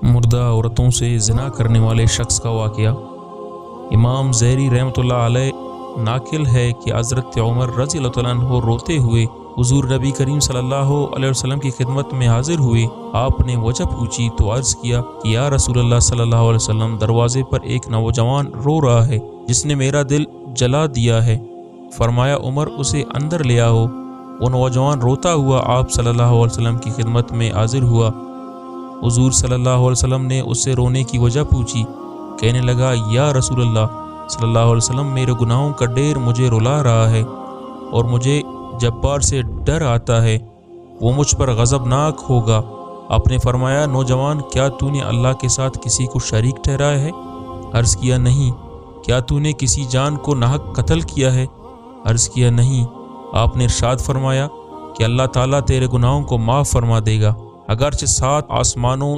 مردہ عورتوں سے زنا کرنے والے شخص کا واقعہ۔ امام زہری رحمۃ اللہ علیہ ناقل ہے کہ حضرت عمر رضی اللہ تعالیٰ عنہ روتے ہوئے حضور نبی کریم صلی اللہ علیہ وسلم کی خدمت میں حاضر ہوئے۔ آپ نے وجہ پوچھی تو عرض کیا کہ یا رسول اللہ صلی اللہ علیہ وسلم، دروازے پر ایک نوجوان رو رہا ہے جس نے میرا دل جلا دیا ہے۔ فرمایا عمر، اسے اندر لے آؤ۔ وہ نوجوان روتا ہوا آپ صلی اللہ علیہ وسلم کی خدمت میں حاضر ہوا۔ حضور صلی اللہ علیہ وسلم نے اس سے رونے کی وجہ پوچھی۔ کہنے لگا، یا رسول اللہ صلی اللہ علیہ وسلم، میرے گناہوں کا ڈیر مجھے رلا رہا ہے اور مجھے جبار سے ڈر آتا ہے، وہ مجھ پر غضبناک ہوگا۔ آپ نے فرمایا، نوجوان، کیا تو نے اللہ کے ساتھ کسی کو شریک ٹھہرایا ہے؟ عرض کیا نہیں۔ کیا تو نے کسی جان کو ناحق قتل کیا ہے؟ عرض کیا نہیں۔ آپ نے ارشاد فرمایا کہ اللہ تعالیٰ تیرے گناہوں کو معاف فرما دے گا، اگرچہ 7 آسمانوں